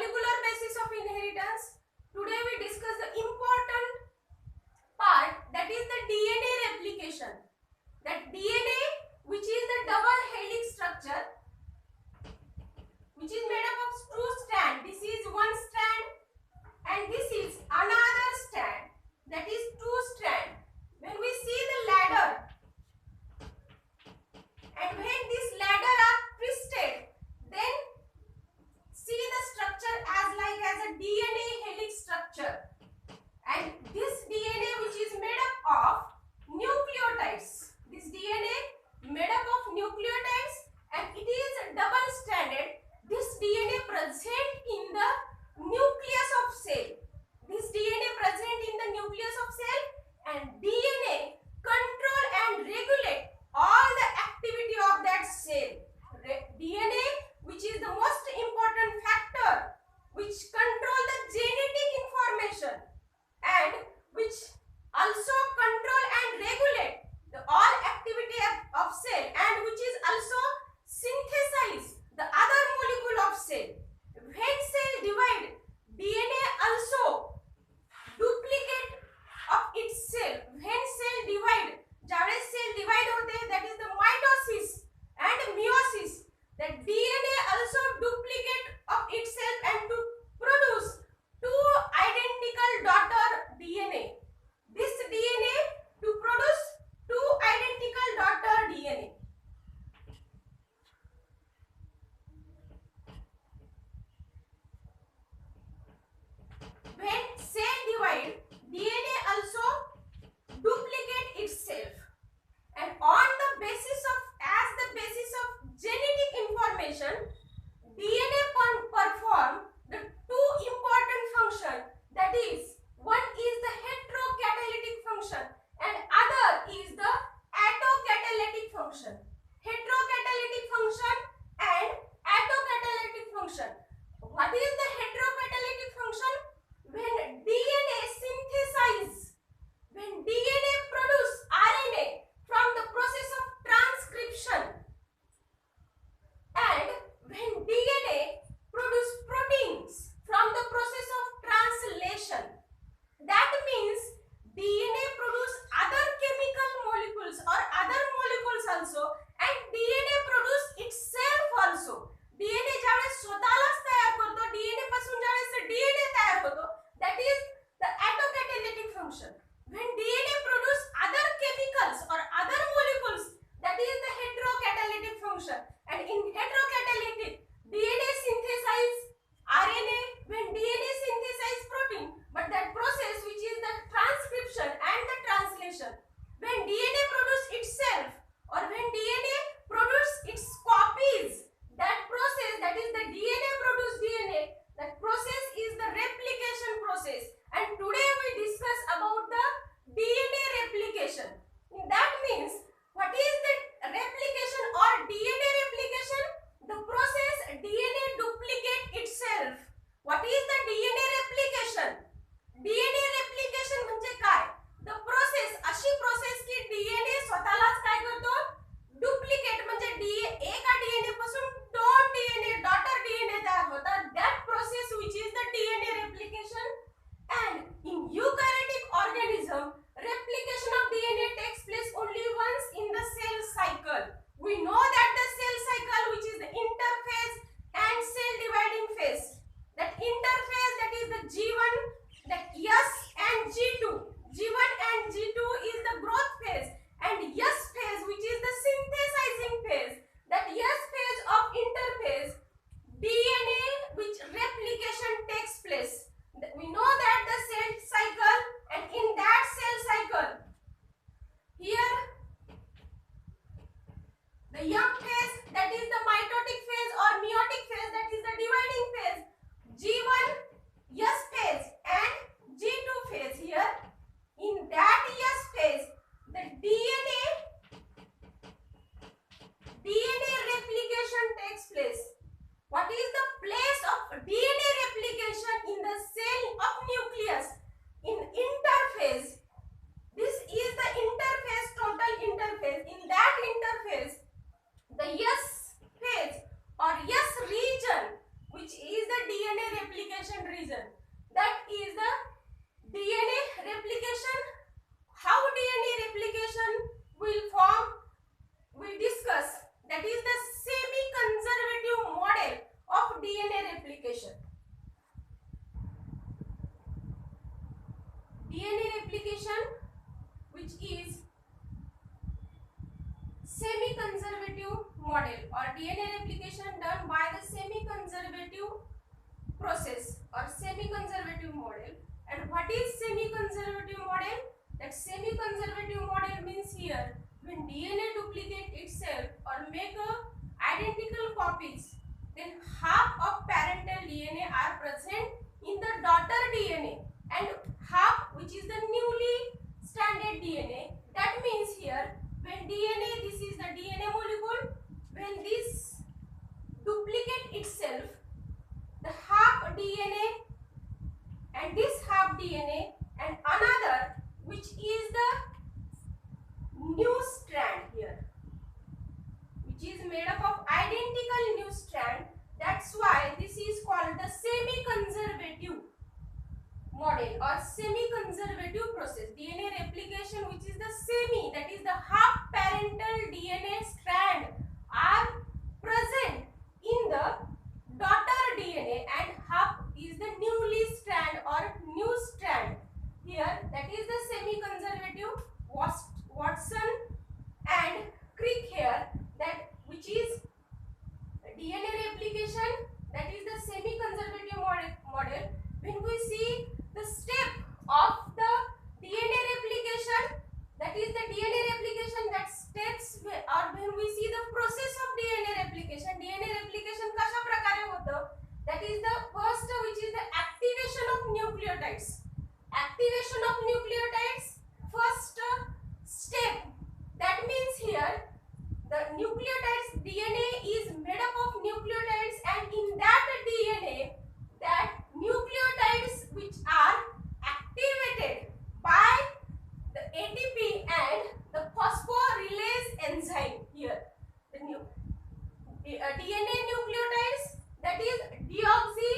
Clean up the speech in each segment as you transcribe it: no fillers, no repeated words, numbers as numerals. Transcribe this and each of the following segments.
molecular basis of inheritance. Today we discuss the important part, that is the DNA replication. That DNA, which is the double helix structure, which is made up of two strands. This is one strand and this is another strand. That is two strands. When we see the ladder, and when this ladder are twisted, then see the structure as like as a DNA helix structure. And this DNA, which is made up of nucleotides, this DNA made up of nucleotides, and it is double stranded. This DNA present in the nucleus of cell. This DNA present in the nucleus of cell, DNA replication done by the semi-conservative process or semi-conservative model. And what is semi-conservative model? That semi-conservative model means here when DNA duplicate itself or make identical copies, then half of parental DNA are present in the daughter DNA and half which is the newly stranded DNA. That means here when DNA, this is the DNA molecule, when this duplicate itself, the half DNA and this half DNA and another which is the new strand here, which is made up of identical new strand. That's why this is called the semi-conservative model or semi-conservative process. DNA replication which is the semi, that is the half parental DNA strand are present in the daughter DNA and half is the newly strand or new strand here, that is the semi-conservative. Watson and Crick here, that which is DNA replication, that is the semi-conservative model. When we see the step of the DNA replication, that is the DNA replication, that steps or when we see the process of DNA replication कशा प्रकारे होतं, that is the first which is the activation of nucleotides. Activation of nucleotides, first step. That means here the nucleotides DNA is made up of nucleotides, and in that DNA, that nucleotides which are activated by the ATP and the phosphorylase enzyme here. The DNA nucleotides, that is deoxy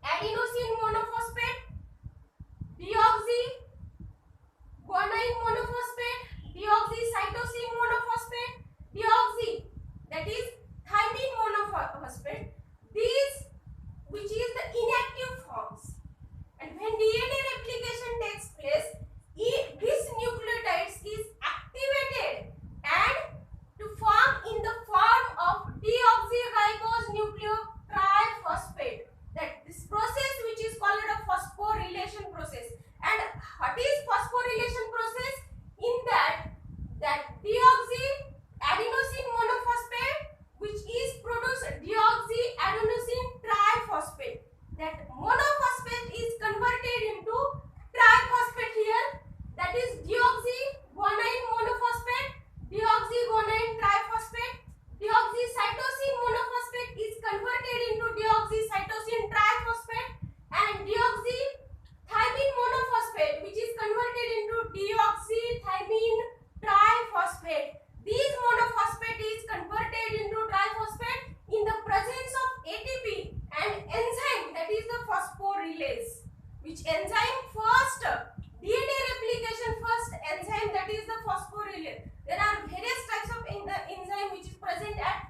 adenosine monophosphate, deoxy guanine monophosphate, deoxycytosine monophosphate, deoxy, that is thymine monophosphate. These which is the inactive forms. And when DNA replication takes place, this nucleotides is activated and to form in the form of deoxyribose nucleotriphosphate. That this process which is called a phosphorylation process. And what is phosphorylation process? In that deoxy adenosine monophosphate which is produced deoxy adenosine triphosphate. That monophosphate is converted into triphosphate here. That is deoxy guanine monophosphate, deoxy guanine triphosphate. Deoxycytosine monophosphate is converted into deoxycytosine triphosphate, and deoxy thymine monophosphate which is converted into deoxythymine triphosphate. These monophosphate is converted into triphosphate in the presence of ATP and enzyme, that is the phosphorylase, which enzyme first DNA replication first enzyme, that is the phosphorylase. There are various types of enzyme which is present at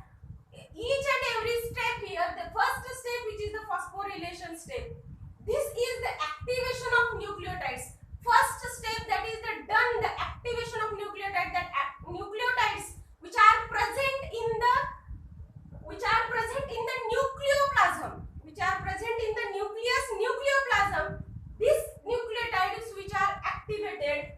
each and every step here. The first step which is the phosphorylation step. This is the activation of nucleotides. First step, that is the done, the activation of nucleotides. That nucleotides which are present in the nucleoplasm, which are present in the nucleoplasm. These nucleotides which are activated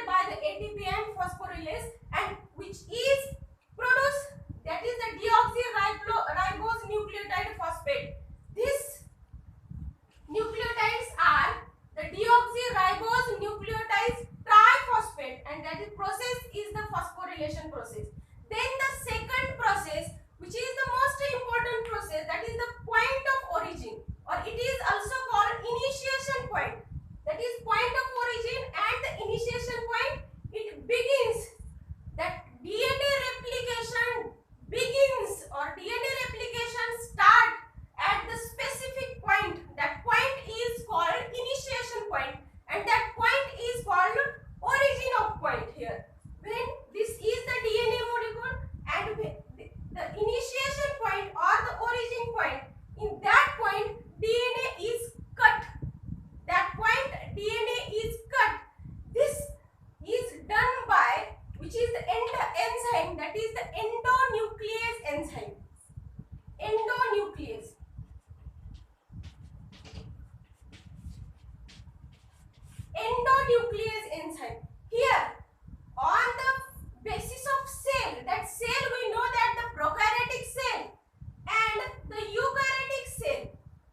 by the ATP and phosphorylase, and which is produced, that is the deoxyribose nucleotide phosphate. These nucleotides are the deoxyribose nucleotide triphosphate, and that is process is the phosphorylation process. Then the second process, which is the most important process, that is the point of origin, or it is also called initiation point. That is point of origin and the initiation point. It begins, that DNA replication begins or DNA replication start at the specific point. That point is called initiation point, and that point is called origin of point here. When this is the DNA molecule and the initiation point or the origin point, in that point DNA is cut. That point DNA is cut. This is done by which is the enzyme, that is the endonuclease enzyme. Endonuclease. Endonuclease enzyme. Here, on the basis of cell, that cell we know that the prokaryotic cell and the eukaryotic cell,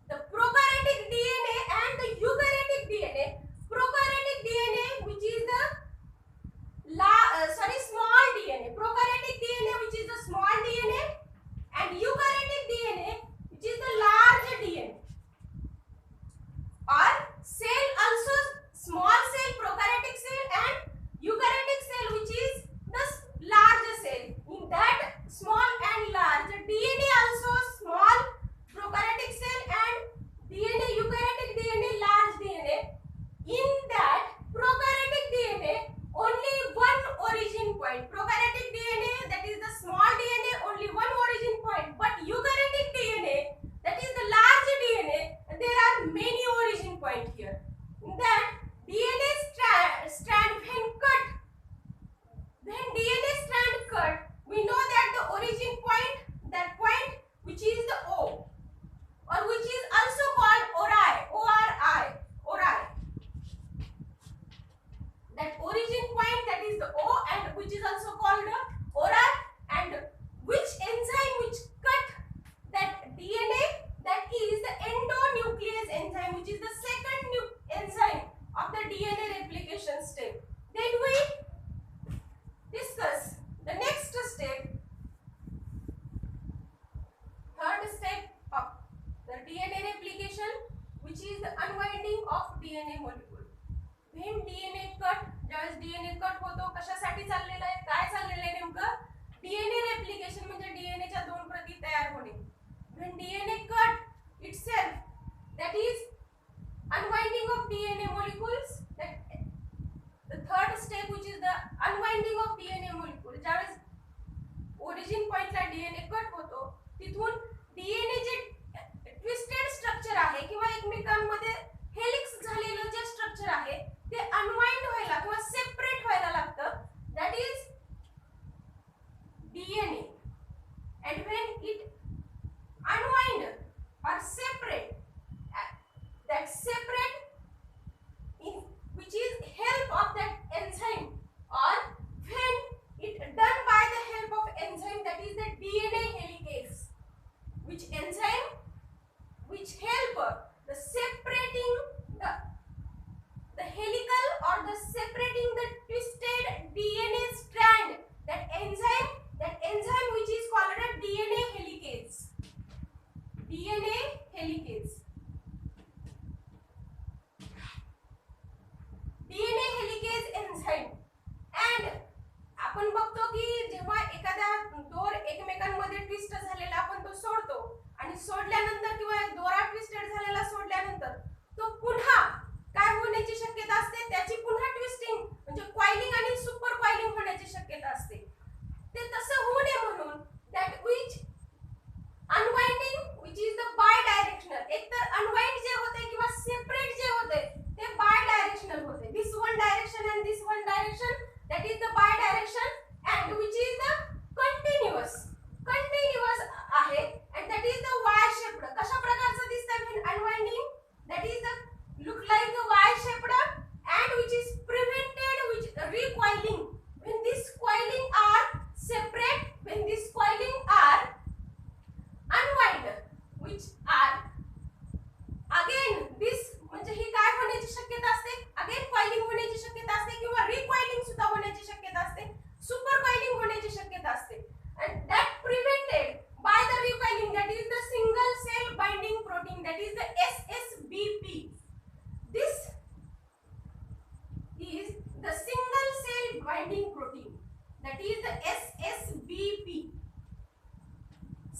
the prokaryotic DNA and the eukaryotic DNA. Prokaryotic DNA, which is the small DNA. Prokaryotic DNA, which is the small DNA, and eukaryotic DNA, which is the large DNA. Or cell also small cell, prokaryotic cell, and eukaryotic cell, which is the large cell. In that small and large, DNA also small prokaryotic cell and DNA eukaryotic DNA large DNA. In that prokaryotic DNA, only one origin point. Prokaryotic DNA, that is the small DNA, only one origin point. But eukaryotic DNA, that is the large DNA, there are many origin points here. In that DNA strand when DNA strand cut, we know that the origin point, that point which is the O, or which is also called ORI, ORI. That origin point, that is the O, and which is also called the ORI, and which enzyme which cut that DNA, that is the endonuclease enzyme, which is the second enzyme of the DNA replication step. Then we discuss the next step, third step of the DNA replication, which is the unwinding of DNA molecule. When DNA cut, ज्यावेळेस DNA cut होतो, कशासाठी चाललेला आहे, काय चाललेलं आहे नेमकं? DNA replication म्हणजे DNA च्या दोन प्रती तयार होणे. When DNA cut itself, that is unwinding of DNA molecules. That the third step, which is the unwinding of DNA molecule. ज्यावेळेस origin point ला DNA कट होतो, तिथून DNA जे ट्विस्टेड स्ट्रक्चर आहे किंवा एकमेकांमध्ये हेलिक्स झालेलं जे स्ट्रक्चर आहे ते अनवाइंड व्हायला किंवा सेपरेट व्हायला लागतं. That is DNA. And when it unwind or separate, that separate in which is help of that enzyme, or when it done by the help of enzyme, that is the DNA helicase, which enzyme which help the separating the helical or the separating the twisted DNA strand, that enzyme which is called a DNA helicase. DNA helicase. DNA helicase enzyme. And आपण बघतो की जेव्हा एखादा दोर एकमेकांमध्ये twist झालेला आपण तो सोडतो, आणि सोडल्यानंतर किंवा दोरा ट्विस्टेड झालेला सोडल्यानंतर तो पुन्हा काय होण्याची शक्यता असते, त्याची पुन्हा ट्विस्टिंग म्हणजे कॉइलिंग आणि सुपर कॉइलिंग होण्याची शक्यता असते. ते तसं होऊ नये म्हणून that which unwinding which is the bidirectional. एकतर अनवाइंड जे होते किंवा सेपरेट जे होते ते बाय डायरेक्शनल होते. This one direction and this one direction, that is the bidirection, and which is the continuous आहे, and that is the Y shaped. कशा प्रकारचं दिसतं unwinding? That is the look like a Y shaped and which is prevented which recoiling. When this coiling are separate, when this coiling are unwind, which are again this म्हणजे ही काय होण्याची शक्यता असते, again coiling होण्याची शक्यता असते किंवा recoiling सुद्धा होण्याची शक्यता असते, सुपर कॉइलिंग होण्याची शक्यता असते. And that prevented by the recoiling, that is the single cell binding protein, that is the SSBP. This is the single cell binding protein, that is the SSBP,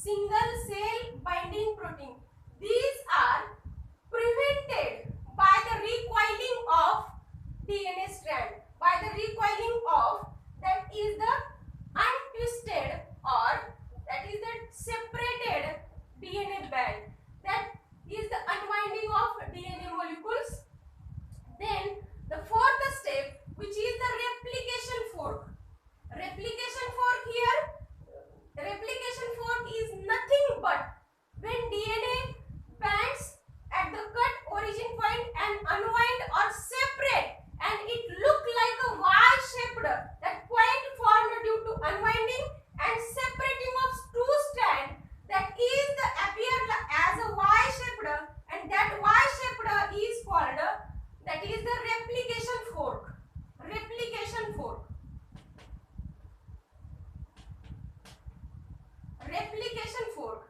single cell binding protein. These are prevented by the recoiling of DNA strand, by the recoiling of, that is the untwisted or that is the separated DNA band, that is the unwinding of DNA molecules. Then the fourth step, which is the replication fork. Replication fork here, replication fork replication fork